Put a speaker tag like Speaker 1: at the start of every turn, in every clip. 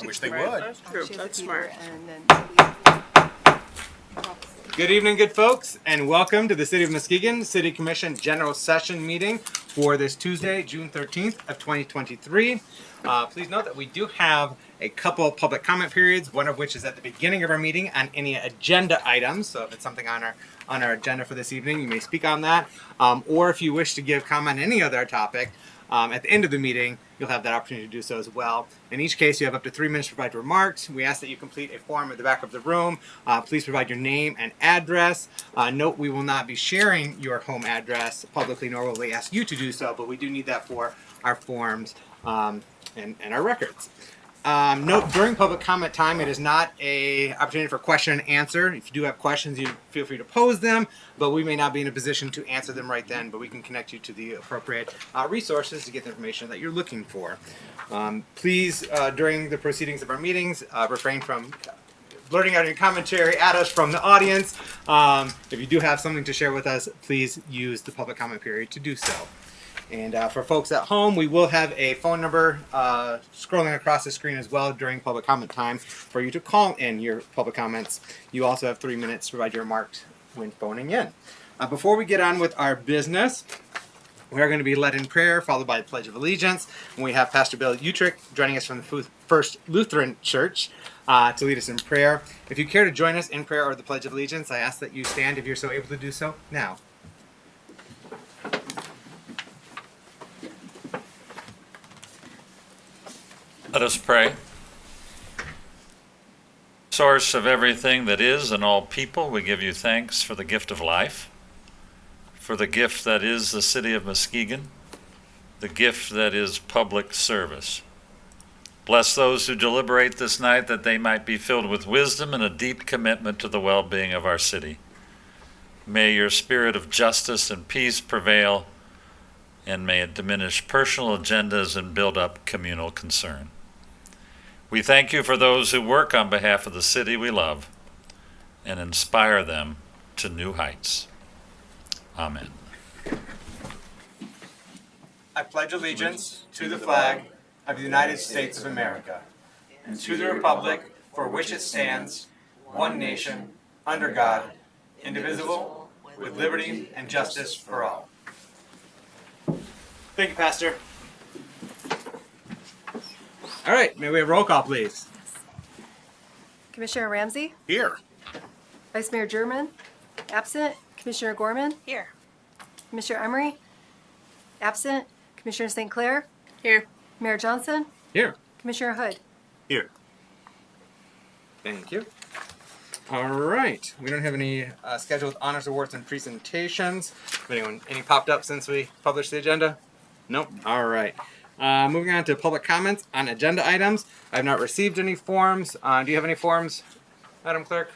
Speaker 1: I wish they
Speaker 2: Right,
Speaker 1: would.
Speaker 2: that's true.
Speaker 3: She has
Speaker 2: That's
Speaker 3: a
Speaker 2: smart.
Speaker 3: fever, and then
Speaker 4: Good evening, good folks, and welcome to the City of Muskegon City Commission General Session meeting for this Tuesday, June 13th of 2023. Please note that we do have a couple public comment periods, one of which is at the beginning of our meeting on any agenda items. So if it's something on our agenda for this evening, you may speak on that. Or if you wish to give comment on any other topic, at the end of the meeting, you'll have that opportunity to do so as well. In each case, you have up to 3 minutes to provide remarks. We ask that you complete a form at the back of the room. Please provide your name and address. Note we will not be sharing your home address publicly, nor will we ask you to do so, but we do need that for our forms and our records. Note, during public comment time, it is not an opportunity for question and answer. If you do have questions, you feel free to pose them, but we may not be in a position to answer them right then, but we can connect you to the appropriate resources to get the information that you're looking for. Please, during the proceedings of our meetings, refrain from blurting out your commentary at us from the audience. If you do have something to share with us, please use the public comment period to do so. And for folks at home, we will have a phone number scrolling across the screen as well during public comment time for you to call in your public comments. You also have 3 minutes to provide your remarks when phoning in. Before we get on with our business, we are going to be led in prayer, followed by the Pledge of Allegiance. And we have Pastor Bill Utrick joining us from the First Lutheran Church to lead us in prayer. If you care to join us in prayer or the Pledge of Allegiance, I ask that you stand if you're so able to do so now.
Speaker 5: Let us pray. Source of everything that is and all people, we give you thanks for the gift of life, for the gift that is the city of Muskegon, the gift that is public service. Bless those who deliberate this night that they might be filled with wisdom and a deep commitment to the well-being of our city. May your spirit of justice and peace prevail, and may it diminish personal agendas and build up communal concern. We thank you for those who work on behalf of the city we love and inspire them to new heights. Amen.
Speaker 4: I pledge allegiance to the flag of the United States of America and to the republic for which it stands, one nation, under God, indivisible, with liberty and justice for all. Thank you, Pastor. All right, may we have roll call, please?
Speaker 3: Commissioner Ramsey,
Speaker 1: Here.
Speaker 3: Vice Mayor German, absent. Commissioner Gorman,
Speaker 2: Here.
Speaker 3: Commissioner Emery, absent. Commissioner St. Clair,
Speaker 2: Here.
Speaker 3: Mayor Johnson,
Speaker 4: Here.
Speaker 3: Commissioner Hood.
Speaker 1: Here.
Speaker 4: Thank you. All right, we don't have any scheduled honors, awards, and presentations. Any popped up since we published the agenda? Nope. All right. Moving on to public comments on agenda items. I have not received any forms. Do you have any forms, Madam Clerk,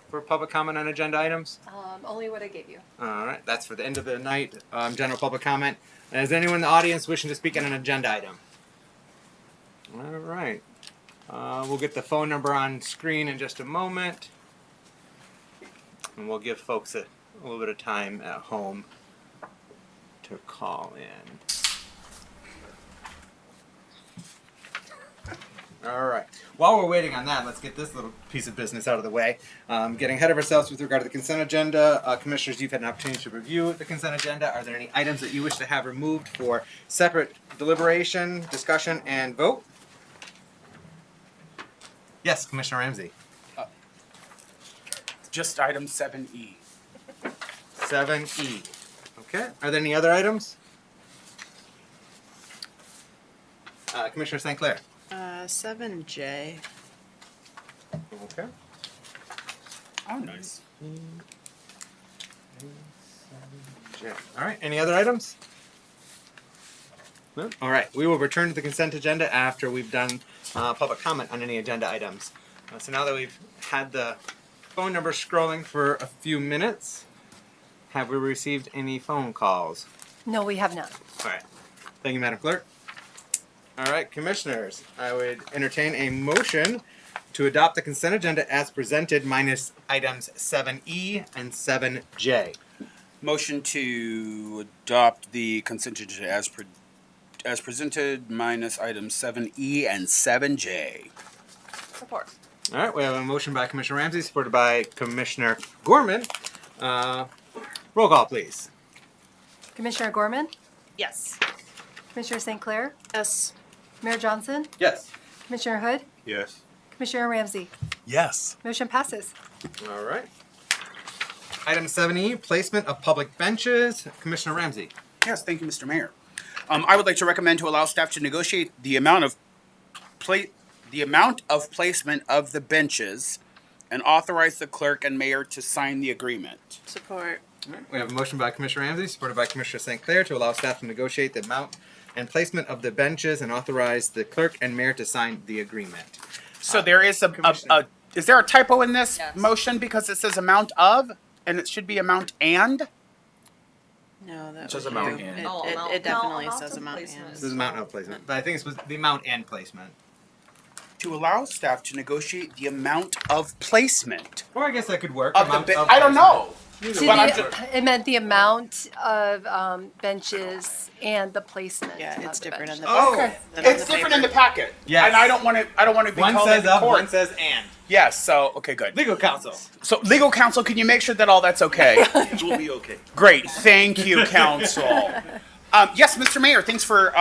Speaker 4: for public comment on agenda items?
Speaker 3: Only what I gave you.
Speaker 4: All right, that's for the end of the night, general public comment. Is anyone in the audience wishing to speak on an agenda item? All right. We'll get the phone number on screen in just a moment. And we'll give folks a little bit of time at home to call in. All right. While we're waiting on that, let's get this little piece of business out of the way. Getting ahead of ourselves with regard to the consent agenda. Commissioners, you've had an opportunity to review the consent agenda. Are there any items that you wish to have removed for separate deliberation, discussion, and vote? Yes, Commissioner Ramsey.
Speaker 1: Just item 7E.
Speaker 4: 7E. Okay. Are there any other items? Commissioner St. Clair.
Speaker 2: 7J.
Speaker 4: Okay.
Speaker 1: Oh, nice.
Speaker 4: All right. Any other items? No? All right. We will return to the consent agenda after we've done public comment on any agenda items. So now that we've had the phone number scrolling for a few minutes, have we received any phone calls?
Speaker 3: No, we have not.
Speaker 4: All right. Thank you, Madam Clerk. All right, Commissioners, I would entertain a motion to adopt the consent agenda as presented minus items 7E and 7J.
Speaker 1: Motion to adopt the consent agenda as moved as presented minus items 7E and 7J.
Speaker 2: Support.
Speaker 4: All right, we have a motion by Commissioner Ramsey, supported by Commissioner Gorman. Roll call, please.
Speaker 3: Commissioner Gorman,
Speaker 2: Yes.
Speaker 3: Commissioner St. Clair,
Speaker 2: Yes.
Speaker 3: Mayor Johnson,
Speaker 4: Yes.
Speaker 3: Commissioner Hood,
Speaker 1: Yes.
Speaker 3: Commissioner Ramsey.
Speaker 1: Yes.
Speaker 3: Motion passes.
Speaker 4: All right. Item 7E, placement of public benches. Commissioner Ramsey.
Speaker 1: Yes, thank you, Mr. Mayor. I would like to recommend to allow staff to negotiate the amount of placement of the benches and authorize the clerk and mayor to sign the agreement.
Speaker 2: Support.
Speaker 4: All right, we have a motion by Commissioner Ramsey, supported by Commissioner St. Clair, to allow staff to negotiate the amount and placement of the benches and authorize the clerk and mayor to sign the agreement.
Speaker 1: So there is
Speaker 4: Commissioner.
Speaker 1: is there a typo in this
Speaker 2: Yes.
Speaker 1: motion because it says amount of and it should be amount and?
Speaker 2: No, that
Speaker 1: says
Speaker 2: was
Speaker 1: amount
Speaker 2: you.
Speaker 1: and.
Speaker 2: It,
Speaker 6: No,
Speaker 2: it,
Speaker 6: amount-
Speaker 2: it definitely
Speaker 6: no,
Speaker 2: says
Speaker 6: amount
Speaker 2: amount
Speaker 6: of placement.
Speaker 4: This is amount of placement, but I think it's was the amount and placement.
Speaker 1: To allow staff to negotiate the amount of placement
Speaker 4: Or I guess that could work.
Speaker 1: of the
Speaker 4: amount
Speaker 1: ben-
Speaker 4: of
Speaker 1: I don't
Speaker 4: placement.
Speaker 1: know.
Speaker 3: To
Speaker 1: But I'm
Speaker 3: the-
Speaker 1: just-
Speaker 3: It meant the amount of benches and the placement.
Speaker 2: Yeah,
Speaker 3: of
Speaker 2: it's
Speaker 3: the
Speaker 2: different in
Speaker 3: benches.
Speaker 2: the
Speaker 1: Oh,
Speaker 2: paper than on
Speaker 1: it's
Speaker 2: the
Speaker 1: different in the
Speaker 2: paper.
Speaker 1: packet.
Speaker 4: Yes.
Speaker 1: And I don't want to be
Speaker 4: One
Speaker 1: called
Speaker 4: says
Speaker 1: into
Speaker 4: up,
Speaker 1: court.
Speaker 4: one says and.
Speaker 1: Yes, so okay, good.
Speaker 4: Legal counsel.
Speaker 1: So legal counsel, can you make sure that all that's okay?
Speaker 6: It will be okay.
Speaker 1: Great, thank you, counsel. Yes, Mr. Mayor, thanks for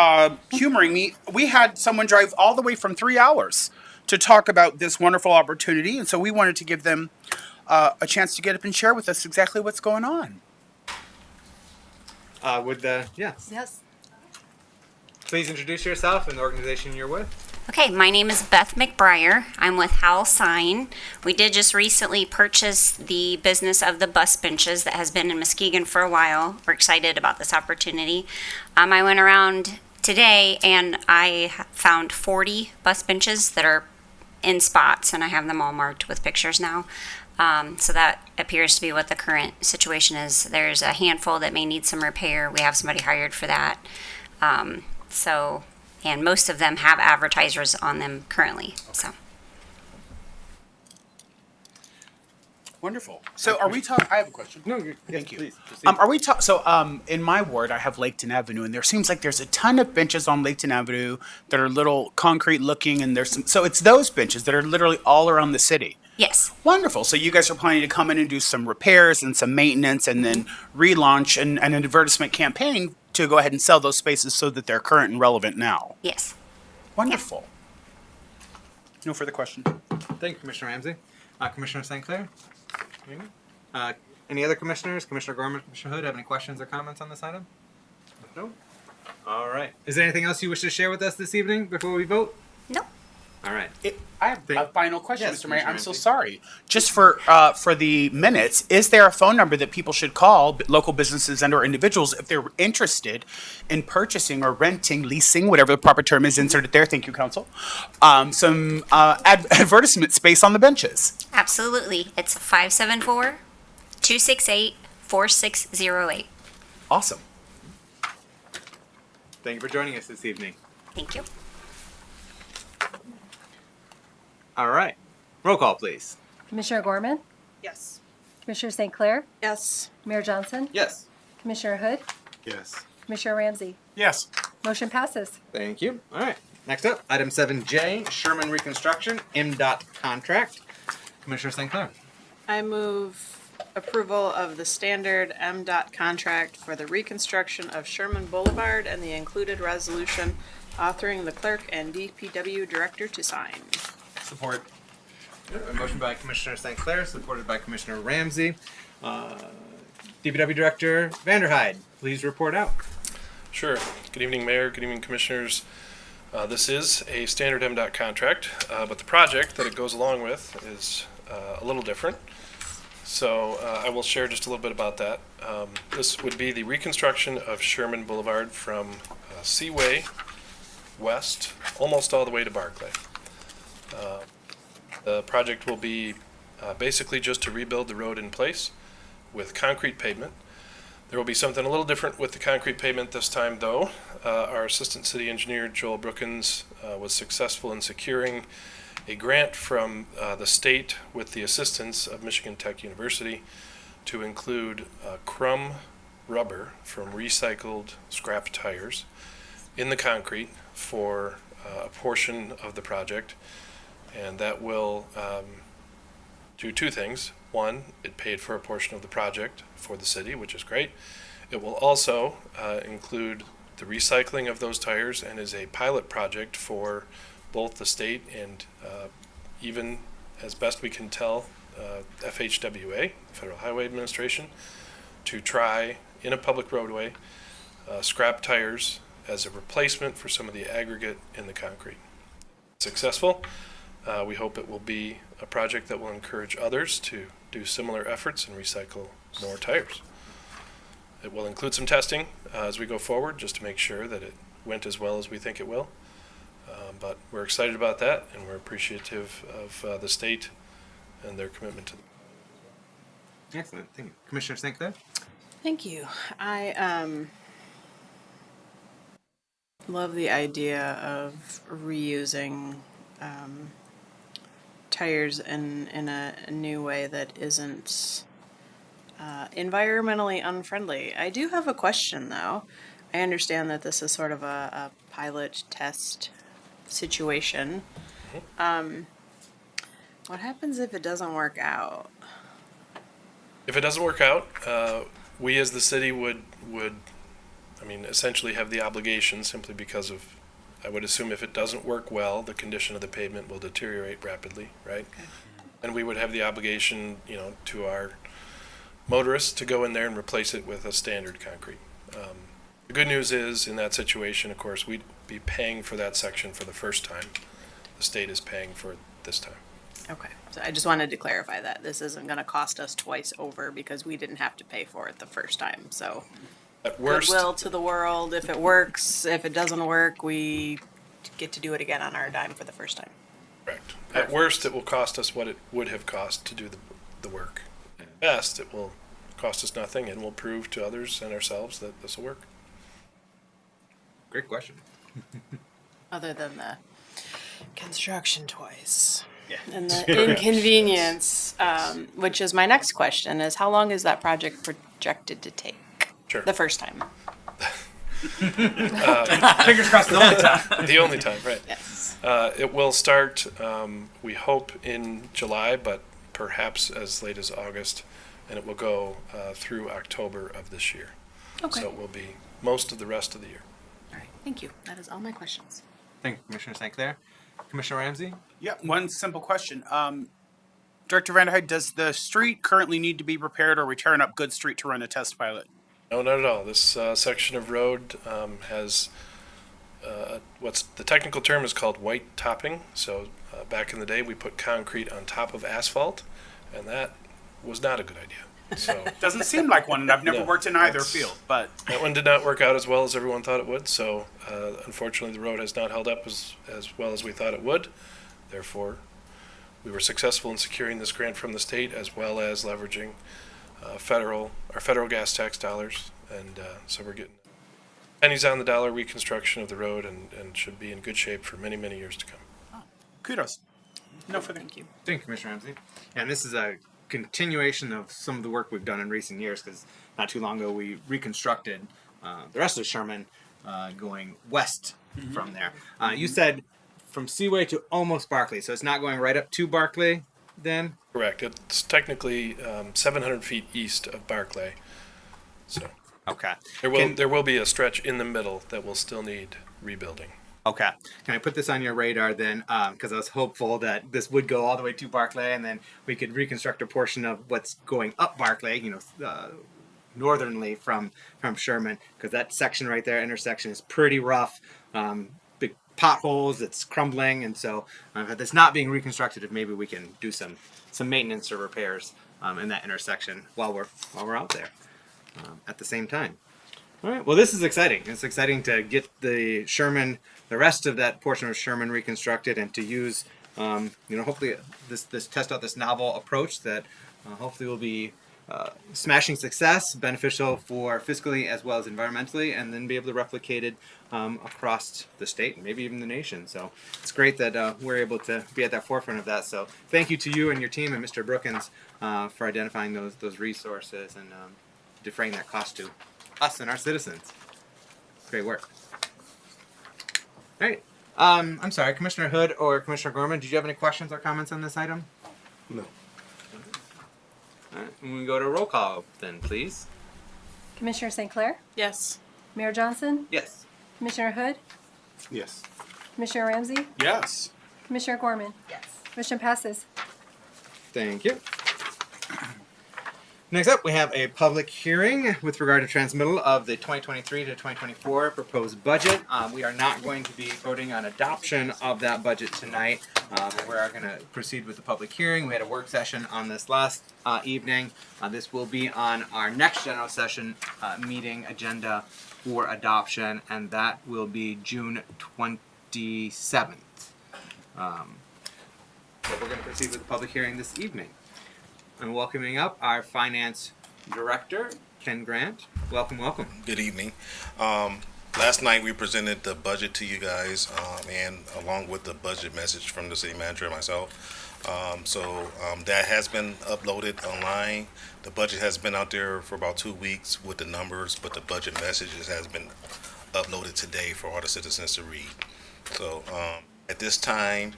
Speaker 1: humoring me. We had someone drive all the way from 3 hours to talk about this wonderful opportunity, and so we wanted to give them a chance to get up and share with us exactly what's going on.
Speaker 3: Yes.
Speaker 4: Please introduce yourself and the organization you're with.
Speaker 7: Okay, my name is Beth McBriar. I'm with Hal Sign. We did just recently purchase the business of the bus benches that has been in Muskegon for a while. We're excited about this opportunity. I went around today and I found 40 bus benches that are in spots, and I have them all marked with pictures now. So that appears to be what the current situation is. There's a handful that may need some repair. We have somebody hired for that. And most of them have advertisers on them currently. So
Speaker 1: Wonderful. So are we talking? I have a question.
Speaker 4: No, yes,
Speaker 1: Thank you.
Speaker 4: please, proceed.
Speaker 1: Are we talking? So, in my ward, I have Laketon Avenue, and there seems like there's a ton of benches on Laketon Avenue that are little concrete looking, and there's some. So it's those benches that are literally all around the city.
Speaker 7: yes,
Speaker 1: Wonderful. So you guys are planning to come in and do some repairs and some maintenance, and then relaunch and an advertisement campaign to go ahead and sell those spaces so that they're current and relevant now.
Speaker 7: yes.
Speaker 1: Wonderful. No further question.
Speaker 4: Thank you, Commissioner Ramsey. Commissioner St. Clair? Any other commissioners? Commissioner Gorman, Commissioner Hood, have any questions or comments on this item? No? All right. Is there anything else you wish to share with us this evening before we vote?
Speaker 7: No.
Speaker 4: All right.
Speaker 1: I have a final question,
Speaker 4: Yes,
Speaker 1: Mr. Mayor. I'm
Speaker 4: Commissioner
Speaker 1: so
Speaker 4: Ramsey.
Speaker 1: sorry. Just for the minutes, is there a phone number that people should call, local businesses and/or individuals, if they're interested in purchasing or renting, leasing, whatever the proper term is inserted there? Thank you, Council. Some advertisement space on the benches.
Speaker 7: Absolutely. It's 574-268-4608.
Speaker 1: Awesome.
Speaker 4: Thank you for joining us this evening.
Speaker 7: Thank you.
Speaker 4: All right. Roll call, please.
Speaker 3: Commissioner Gorman,
Speaker 2: Yes.
Speaker 3: Commissioner St. Clair,
Speaker 2: Yes.
Speaker 3: Mayor Johnson,
Speaker 4: Yes.
Speaker 3: Commissioner Hood,
Speaker 1: Yes.
Speaker 3: Commissioner Ramsey.
Speaker 1: Yes.
Speaker 3: Motion passes.
Speaker 4: Thank you. All right. Next up, item 7J, Sherman Reconstruction, MDOT contract. Commissioner St. Clair.
Speaker 2: I move approval of the standard MDOT contract for the reconstruction of Sherman Boulevard and the included resolution authoring the clerk and DPW director to sign.
Speaker 4: Support. A motion by Commissioner St. Clair, supported by Commissioner Ramsey. DPW Director Vanderhyde, please report out.
Speaker 8: Sure. Good evening, Mayor. Good evening, Commissioners. This is a standard MDOT contract, but the project that it goes along with is a little different. So I will share just a little bit about that. This would be the reconstruction of Sherman Boulevard from Seaway west, almost all the way to Barclay. The project will be basically just to rebuild the road in place with concrete pavement. There will be something a little different with the concrete pavement this time, though. Our Assistant City Engineer, Joel Brookins, was successful in securing a grant from the state with the assistance of Michigan Tech University to include crumb rubber from recycled scrap tires in the concrete for a portion of the project, and that will do two things. One, it paid for a portion of the project for the city, which is great. It will also include the recycling of those tires and is a pilot project for both the state and even, as best we can tell, FHWA, Federal Highway Administration, to try in a public roadway scrap tires as a replacement for some of the aggregate in the concrete. Successful, we hope it will be a project that will encourage others to do similar efforts and recycle more tires. It will include some testing as we go forward, just to make sure that it went as well as we think it will. But we're excited about that, and we're appreciative of the state and their commitment to.
Speaker 4: Excellent. Thank you. Commissioner St. Clair?
Speaker 2: Thank you. I love the idea of reusing tires in a new way that isn't environmentally unfriendly. I do have a question, though. I understand that this is sort of a pilot test situation. What happens if it doesn't work out?
Speaker 8: If it doesn't work out, we as the city would, essentially have the obligation, simply because of, I would assume if it doesn't work well, the condition of the pavement will deteriorate rapidly, right?
Speaker 2: Okay.
Speaker 8: And we would have the obligation, to our motorists to go in there and replace it with a standard concrete. The good news is, in that situation, of course, we'd be paying for that section for the first time. The state is paying for it this time.
Speaker 2: Okay, so I just wanted to clarify that this isn't going to cost us twice over because we didn't have to pay for it the first time. So
Speaker 8: At worst,
Speaker 2: goodwill to the world. If it works, if it doesn't work, we get to do it again on our dime for the first time.
Speaker 8: correct. At worst, it will cost us what it would have cost to do the work. At best, it will cost us nothing, and will prove to others and ourselves that this will work.
Speaker 4: Great question.
Speaker 2: Other than the construction twice. And the inconvenience, which is my next question, is how long is that project projected to take?
Speaker 8: Sure.
Speaker 2: The first time.
Speaker 4: Fingers crossed the only time.
Speaker 8: The only time, right.
Speaker 2: Yes.
Speaker 8: It will start, we hope, in July, but perhaps as late as August, and it will go through October of this year.
Speaker 2: Okay.
Speaker 8: So it will be most of the rest of the year.
Speaker 2: All right. Thank you. That is all my questions.
Speaker 4: Thank you, Commissioner St. Clair. Commissioner Ramsey?
Speaker 1: Yeah, one simple question. Director Vanderhyde, does the street currently need to be repaired, or are we tearing up good street to run a test pilot?
Speaker 8: No, not at all. This section of road has what's the technical term is called white topping. So back in the day, we put concrete on top of asphalt, and that was not a good idea. So
Speaker 1: Doesn't seem like one, and I've never
Speaker 8: No,
Speaker 1: worked in either
Speaker 8: that's-
Speaker 1: field, but
Speaker 8: that one did not work out as well as everyone thought it would. So unfortunately, the road has not held up as well as we thought it would. Therefore, we were successful in securing this grant from the state, as well as leveraging our federal gas tax dollars, and so we're getting pennies on the dollar reconstruction of the road, and should be in good shape for many, many years to come.
Speaker 1: kudos. No further.
Speaker 2: Thank you.
Speaker 4: Thank you, Commissioner Ramsey. And this is a continuation of some of the work we've done in recent years, because not too long ago we reconstructed the rest of Sherman going west from there. You said from Seaway to almost Barclay, so it's not going right up to Barclay then?
Speaker 8: Correct. It's technically 700 feet east of Barclay, so
Speaker 4: Okay.
Speaker 8: there will be a stretch in the middle that will still need rebuilding.
Speaker 4: Okay. Can I put this on your radar then? Because I was hopeful that this would go all the way to Barclay, and then we could reconstruct a portion of what's going up Barclay, northernly from Sherman, because that section right there, intersection, is pretty rough. Big potholes, it's crumbling, and so if it's not being reconstructed, if maybe we can do some maintenance or repairs in that intersection while we're out there at the same time. All right. Well, this is exciting. It's exciting to get the rest of that portion of Sherman reconstructed, and to use, hopefully this test out this novel approach that hopefully will be smashing success, beneficial for fiscally as well as environmentally, and then be able to replicate it across the state and maybe even the nation. So it's great that we're able to be at that forefront of that. So thank you to you and your team and Mr. Brookins for identifying those resources and defraying that cost to us and our citizens. Great work. All right. I'm sorry, Commissioner Hood or Commissioner Gorman, did you have any questions or comments on this item?
Speaker 8: No.
Speaker 4: All right, we can go to roll call then, please.
Speaker 3: Commissioner St. Clair,
Speaker 2: Yes.
Speaker 3: Mayor Johnson,
Speaker 4: Yes.
Speaker 3: Commissioner Hood,
Speaker 8: Yes.
Speaker 3: Commissioner Ramsey,
Speaker 8: Yes.
Speaker 3: Commissioner Gorman.
Speaker 2: Yes.
Speaker 3: Motion passes.
Speaker 4: Thank you. Next up, we have a public hearing with regard to transmittal of the 2023 to 2024 proposed budget. We are not going to be voting on adoption of that budget tonight. We are going to proceed with the public hearing. We had a work session on this last evening. This will be on our next general session meeting agenda for adoption, and that will be June 27th. So we're going to proceed with the public hearing this evening. I'm welcoming up our finance director, Ken Grant. Welcome, welcome.
Speaker 6: Good evening. Last night we presented the budget to you guys, and along with the budget message from the city manager and myself. That has been uploaded online. The budget has been out there for about 2 weeks with the numbers, but the budget messages has been uploaded today for all the citizens to read. So at this time,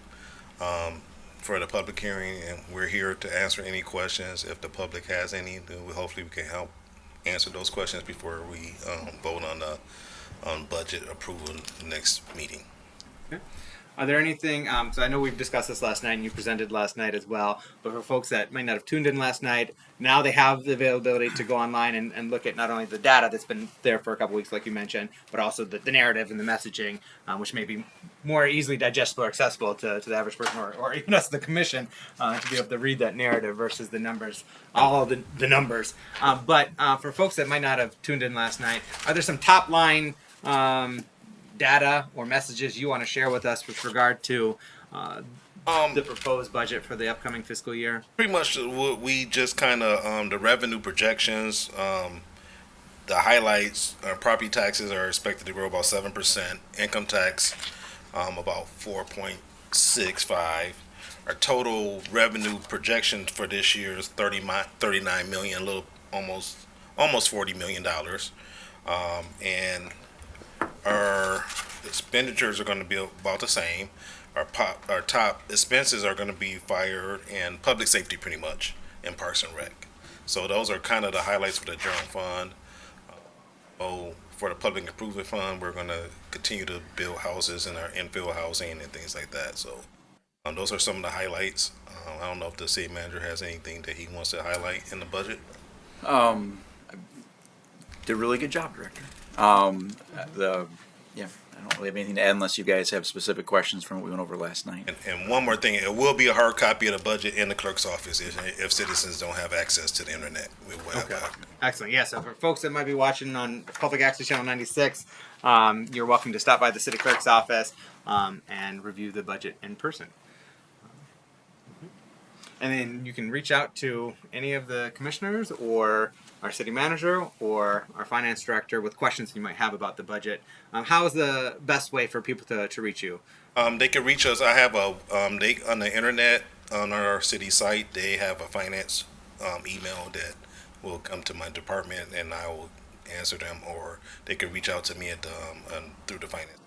Speaker 6: for the public hearing, and we're here to answer any questions. If the public has any, then hopefully we can help answer those questions before we vote on budget approval next meeting.
Speaker 4: Are there anything, so I know we've discussed this last night and you presented last night as well, but for folks that might not have tuned in last night, now they have the availability to go online and look at not only the data that's been there for a couple weeks, like you mentioned, but also the narrative and the messaging, which may be more easily digestible or accessible to the average person or even us, the commission, to be able to read that narrative versus the numbers, all the numbers. But for folks that might not have tuned in last night, are there some top line data or messages you want to share with us with regard to the proposed budget for the upcoming fiscal year?
Speaker 6: Pretty much what we just kind of the revenue projections, the highlights. Property taxes are expected to grow about 7%. Income tax about 4.65. Our total revenue projection for this year is 39 million, a little almost $40 million, and our expenditures are going to be about the same. Our top expenses are going to be fire and public safety, pretty much, and Parks and Rec. So those are kind of the highlights for the general fund. For the public improvement fund, we're going to continue to build houses in our infill housing and things like that. So those are some of the highlights. I don't know if the city manager has anything that he wants to highlight in the budget.
Speaker 9: Did a really good job, Director. I don't really have anything to add unless you guys have specific questions from what we went over last night.
Speaker 6: And one more thing, it will be a hard copy of the budget in the clerk's office if citizens don't have access to the internet. We will have that.
Speaker 4: Excellent. Yeah, so for folks that might be watching on Public Access Channel 96, you're welcome to stop by the city clerk's office and review the budget in person. And then you can reach out to any of the commissioners or our city manager or our finance director with questions you might have about the budget. How is the best way for people to reach you?
Speaker 6: They can reach us. I have on the internet on our city site. They have a finance email that will come to my department, and I will answer them. Or they can reach out to me at through the finance.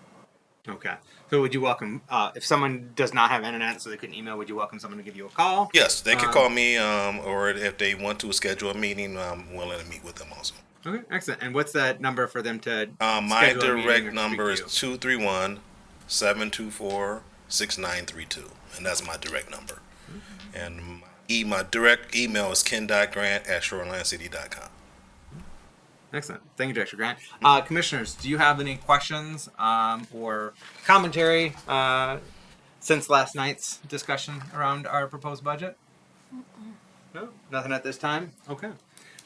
Speaker 4: Okay. So would you welcome, if someone does not have internet so they can email, would you welcome someone to give you a call?
Speaker 6: Yes, they can call me, or if they want to schedule a meeting, I'm willing to meet with them also.
Speaker 4: Okay, excellent. And what's that number for them to
Speaker 6: My
Speaker 4: schedule a meeting or
Speaker 6: direct
Speaker 4: speak
Speaker 6: number is
Speaker 4: to you?
Speaker 6: 231-724-6932, and that's my direct number. And my direct email is ken.grant@shorelincity.com.
Speaker 4: Excellent. Thank you, Director Grant. Commissioners, do you have any questions or commentary since last night's discussion around our proposed budget? No? Nothing at this time? Okay.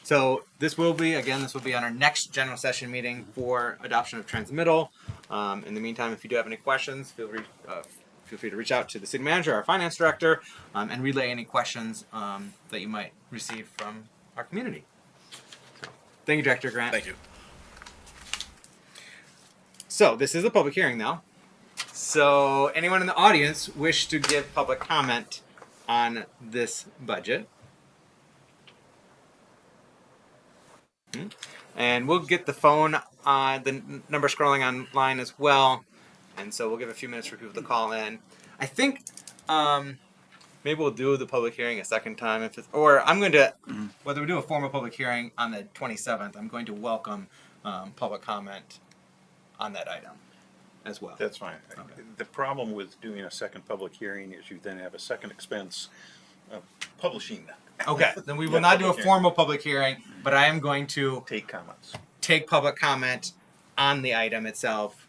Speaker 4: So this will be on our next general session meeting for adoption of transmittal. In the meantime, if you do have any questions, feel free to reach out to the city manager, our finance director, and relay any questions that you might receive from our community. Thank you, Director Grant.
Speaker 6: Thank you.
Speaker 4: So this is a public hearing now. So anyone in the audience wish to give public comment on this budget? And we'll get the phone, the number scrolling online as well. and so we'll give a few minutes for people to call in. I think maybe we'll do the public hearing a second time, or I'm going to, whether we do a formal public hearing on the 27th, I'm going to welcome public comment on that item as well.
Speaker 10: That's fine. The problem with doing a second public hearing is you then have a second expense of publishing that.
Speaker 4: Okay, then we will not do a formal public hearing, but I am going to
Speaker 10: Take comments.
Speaker 4: take public comment on the item itself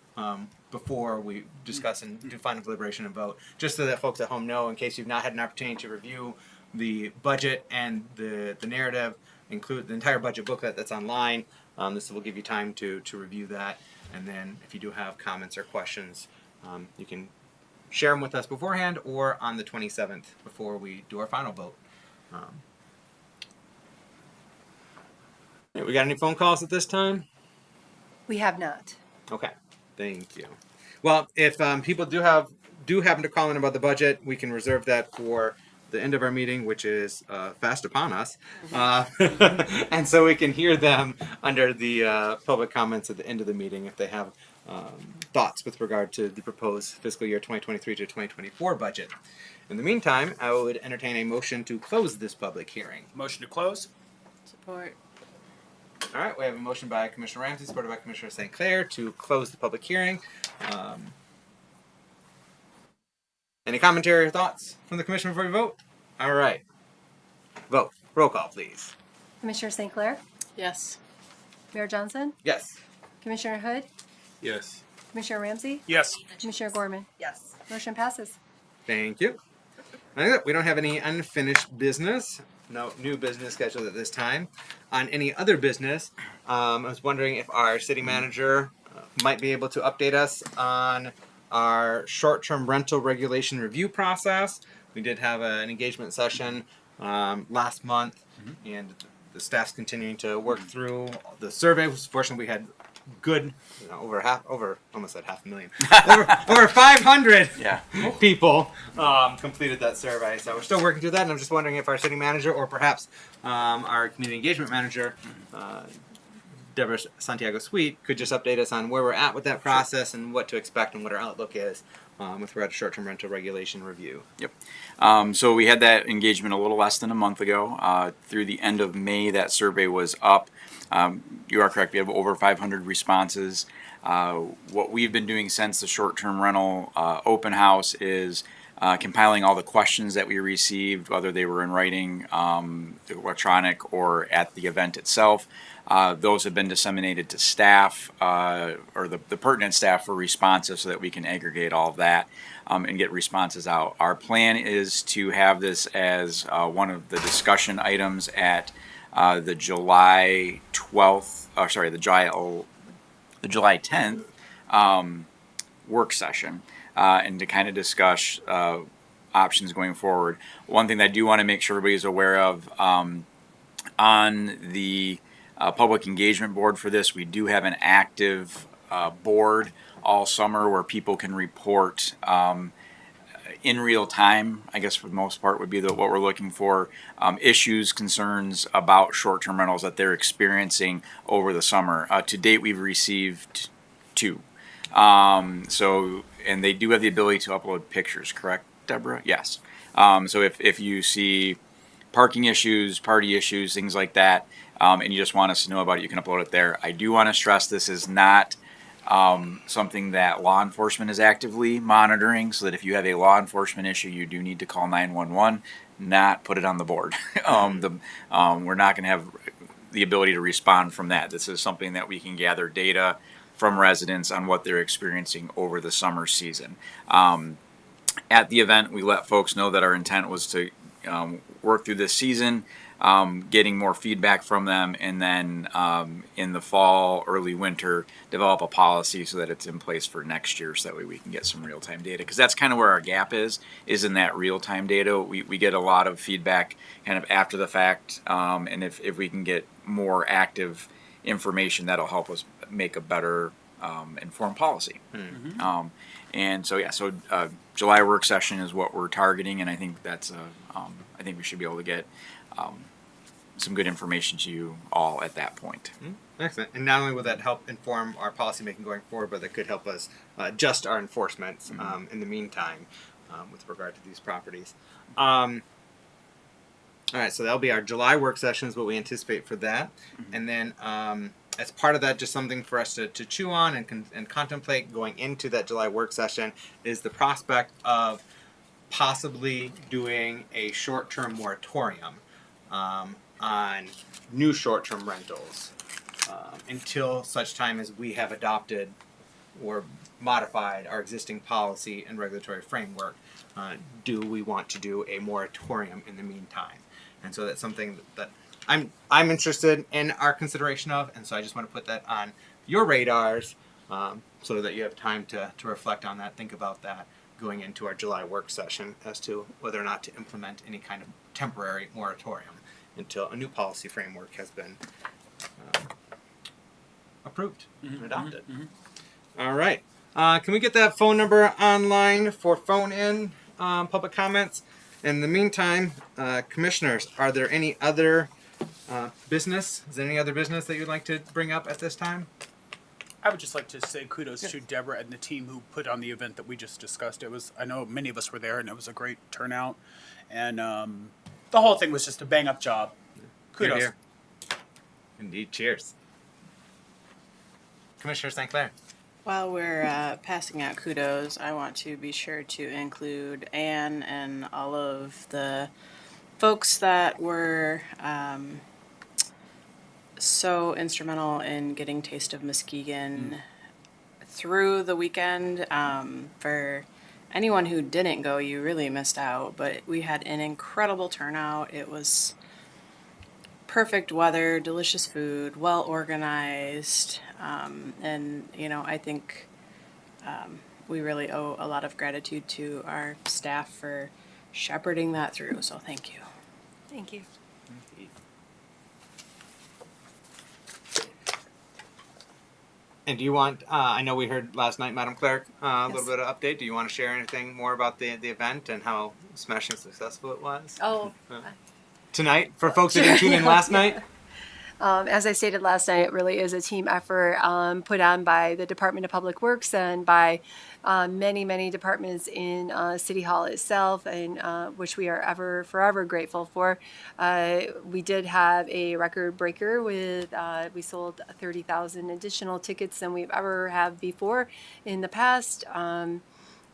Speaker 4: before we discuss and do final deliberation and vote, just so that folks at home know, in case you've not had an opportunity to review the budget and the narrative, include the entire budget booklet that's online. This will give you time to review that, and then if you do have comments or questions, you can share them with us beforehand or on the 27th before we do our final vote. We got any phone calls at this time?
Speaker 3: We have not.
Speaker 4: Okay, thank you. Well, if people do happen to call in about the budget, we can reserve that for the end of our meeting, which is fast upon us, and so we can hear them under the public comments at the end of the meeting if they have thoughts with regard to the proposed fiscal year 2023 to 2024 budget. In the meantime, I would entertain a motion to close this public hearing.
Speaker 1: Motion to close?
Speaker 2: Support.
Speaker 4: All right, we have a motion by Commissioner Ramsey, supported by Commissioner St. Clair to close the public hearing. Any commentary or thoughts from the commission before we vote? All right. Vote. Roll call, please.
Speaker 3: Commissioner St. Clair,
Speaker 2: Yes.
Speaker 3: Mayor Johnson,
Speaker 4: Yes.
Speaker 3: Commissioner Hood,
Speaker 10: Yes.
Speaker 3: Commissioner Ramsey,
Speaker 1: Yes.
Speaker 3: Commissioner Gorman.
Speaker 2: Yes.
Speaker 3: Motion passes.
Speaker 4: Thank you. I think that we don't have any unfinished business. No new business scheduled at this time. On any other business, I was wondering if our city manager might be able to update us on our short-term rental regulation review process. We did have an engagement session last month, and the staff's continuing to work through the survey. Fortunately, we had good, over 500 people completed that survey. So we're still working through that, and I'm just wondering if our city manager or perhaps our community engagement manager, Deborah Santiago Sweet, could just update us on where we're at with that process and what to expect and what our outlook is with regard to short-term rental regulation review.
Speaker 9: Yep. So we had that engagement a little less than a month ago. Through the end of May, that survey was up. You are correct. We have over 500 responses. What we've been doing since the short-term rental open house is compiling all the questions that we received, whether they were in writing, electronic, or at the event itself. Those have been disseminated to staff or the pertinent staff for responses so that we can aggregate all of that and get responses out. Our plan is to have this as one of the discussion items at the July 12th, the July 10th work session, and to kind of discuss options going forward. One thing that I do want to make sure everybody's aware of, on the public engagement board for this, we do have an active board all summer where people can report in real time, I guess for the most part would be what we're looking for, issues, concerns about short-term rentals that they're experiencing over the summer. To date, we've received 2. And they do have the ability to upload pictures, correct, Deborah? Yes. So if you see parking issues, party issues, things like that, and you just want us to know about it, you can upload it there. I do want to stress this is not something that law enforcement is actively monitoring, so that if you have a law enforcement issue, you do need to call 911, not put it on the board. We're not going to have the ability to respond from that. This is something that we can gather data from residents on what they're experiencing over the summer season. At the event, we let folks know that our intent was to work through this season, getting more feedback from them, and then in the fall, early winter, develop a policy so that it's in place for next year, so that way we can get some real-time data. Because that's kind of where our gap is in that real-time data. We get a lot of feedback kind of after the fact, and if we can get more active information, that'll help us make a better informed policy. And so July work session is what we're targeting, and I think that's I think we should be able to get some good information to you all at that point.
Speaker 4: Excellent. And not only will that help inform our policymaking going forward, but that could help us adjust our enforcement in the meantime with regard to these properties. All right, so that'll be our July work session is what we anticipate for that. And then as part of that, just something for us to chew on and contemplate going into that July work session is the prospect of possibly doing a short-term moratorium on new short-term rentals until such time as we have adopted or modified our existing policy and regulatory framework. Do we want to do a moratorium in the meantime? And so that's something that I'm interested in our consideration of, and so I just want to put that on your radars so that you have time to reflect on that, think about that going into our July work session as to whether or not to implement any kind of temporary moratorium until a new policy framework has been approved and adopted. All right. Can we get that phone number online for phone-in public comments? In the meantime, commissioners, are there any other business? Is there any other business that you'd like to bring up at this time?
Speaker 1: I would just like to say kudos to Deborah and the team who put on the event that we just discussed. I know many of us were there, and it was a great turnout. And the whole thing was just a bang-up job. Kudos.
Speaker 4: Here, here. Indeed. Cheers. Commissioner St. Clair.
Speaker 2: While we're passing out kudos, I want to be sure to include Anne and all of the folks that were so instrumental in getting Taste of Muskegon through the weekend. For anyone who didn't go, you really missed out, but we had an incredible turnout. It was perfect weather, delicious food, well organized, and I think we really owe a lot of gratitude to our staff for shepherding that through. So thank you.
Speaker 3: Thank you.
Speaker 4: And do you want, I know we heard last night, Madam Clerk, a little bit of update. Do you want to share anything more about the event and how smashing successful it was?
Speaker 3: Oh,
Speaker 4: Tonight, for folks that didn't tune in last night?
Speaker 3: as I stated last night, it really is a team effort put on by the Department of Public Works and by many, many departments in City Hall itself, and which we are forever grateful for. We did have a record breaker with, we sold 30,000 additional tickets than we've ever have before in the past.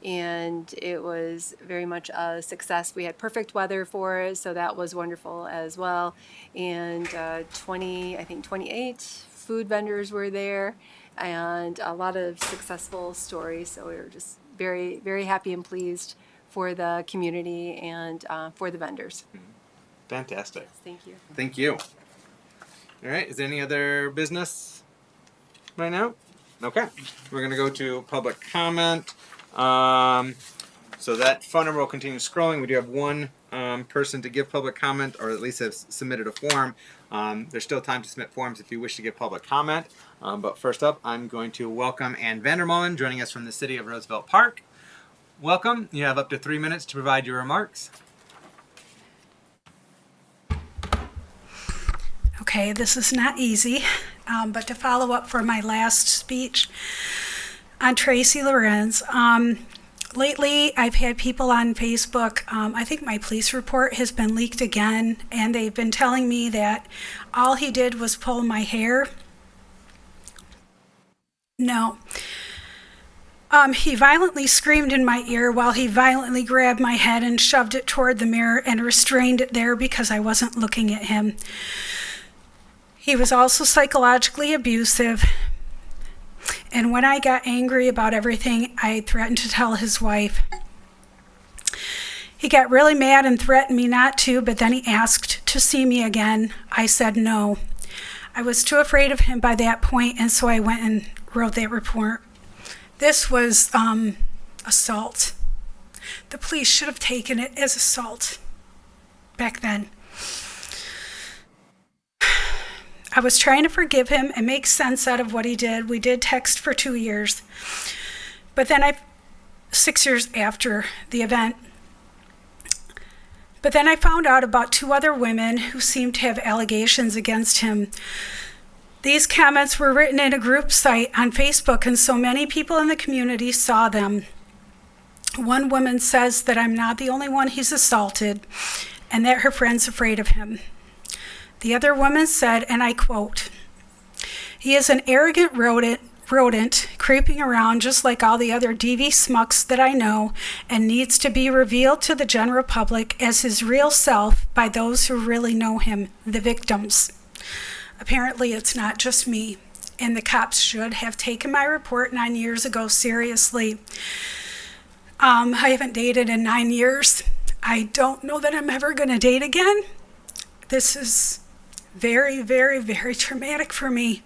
Speaker 3: And it was very much a success. We had perfect weather for it, so that was wonderful as well. And 28 food vendors were there, and a lot of successful stories. So we were just very, very happy and pleased for the community and for the vendors.
Speaker 4: Fantastic.
Speaker 3: Thank you.
Speaker 4: Thank you. All right, is there any other business right now? Okay, we're gonna go to public comment. So that phone number will continue scrolling. We do have one person to give public comment, or at least have submitted a form. There's still time to submit forms if you wish to give public comment. But first up, I'm going to welcome Ann Vandermolen, joining us from the city of Roosevelt Park. Welcome. You have up to 3 minutes to provide your remarks.
Speaker 11: Okay, this is not easy, but to follow up for my last speech on Tracy Lorenz, lately I've had people on Facebook, I think my police report has been leaked again, and they've been telling me that all he did was pull my hair. No. He violently screamed in my ear while he violently grabbed my head and shoved it toward the mirror and restrained it there because I wasn't looking at him. He was also psychologically abusive. And when I got angry about everything, I threatened to tell his wife. He got really mad and threatened me not to, but then he asked to see me again. I said no. I was too afraid of him by that point, and so I went and wrote that report. This was assault. The police should have taken it as assault back then. I was trying to forgive him and make sense out of what he did. We did text for 2 years. But then 6 years after the event. But then I found out about 2 other women who seemed to have allegations against him. These comments were written in a group site on Facebook, and so many people in the community saw them. One woman says that I'm not the only one he's assaulted, and that her friend's afraid of him. The other woman said, and I quote, "He is an arrogant rodent creeping around just like all the other DV smucks that I know, and needs to be revealed to the general public as his real self by those who really know him, the victims." Apparently it's not just me, and the cops should have taken my report 9 years ago seriously. I haven't dated in 9 years. I don't know that I'm ever going to date again. This is very, very, very traumatic for me.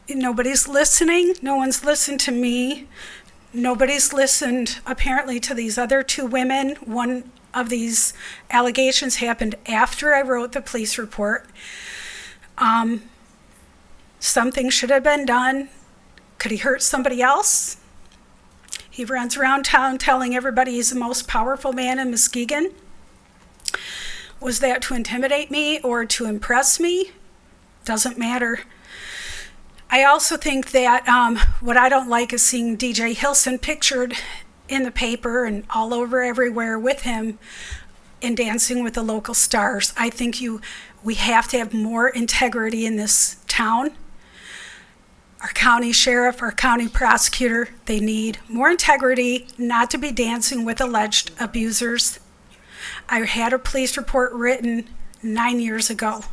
Speaker 11: Nobody's listening. No one's listened to me. Nobody's listened, apparently, to these other 2 women. One of these allegations happened after I wrote the police report. Something should have been done. Could he hurt somebody else? He runs around town telling everybody he's the most powerful man in Muskegon. Was that to intimidate me or to impress me? Doesn't matter. I also think that what I don't like is seeing DJ Hilson pictured in the paper and all over everywhere with him in Dancing with the Local Stars. I think we have to have more integrity in this town. Our county sheriff, our county prosecutor, they need more integrity, not to be dancing with alleged abusers. I had a police report written 9 years ago.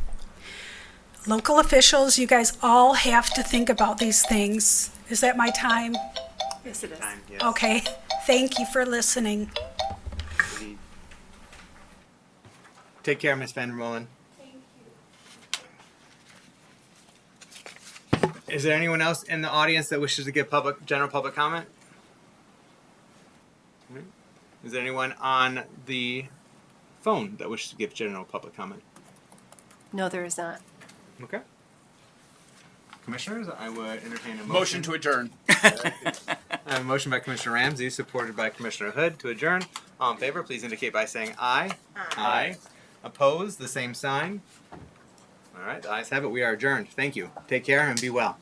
Speaker 11: Local officials, you guys all have to think about these things. Is that my time?
Speaker 3: Yes, it is.
Speaker 4: Yes.
Speaker 11: Okay. Thank you for listening.
Speaker 4: Take care, Ms. Van der Molen. Is there anyone else in the audience that wishes to give general public comment? Is there anyone on the phone that wishes to give general public comment?
Speaker 3: No, there is not.
Speaker 4: Okay. Commissioners, I would entertain a
Speaker 1: Motion to adjourn.
Speaker 4: I have a motion by Commissioner Ramsey, supported by Commissioner Hood to adjourn. All in favor, please indicate by saying aye. Aye. Opposed, the same sign. All right, the ayes have it. We are adjourned. Thank you. Take care and be well.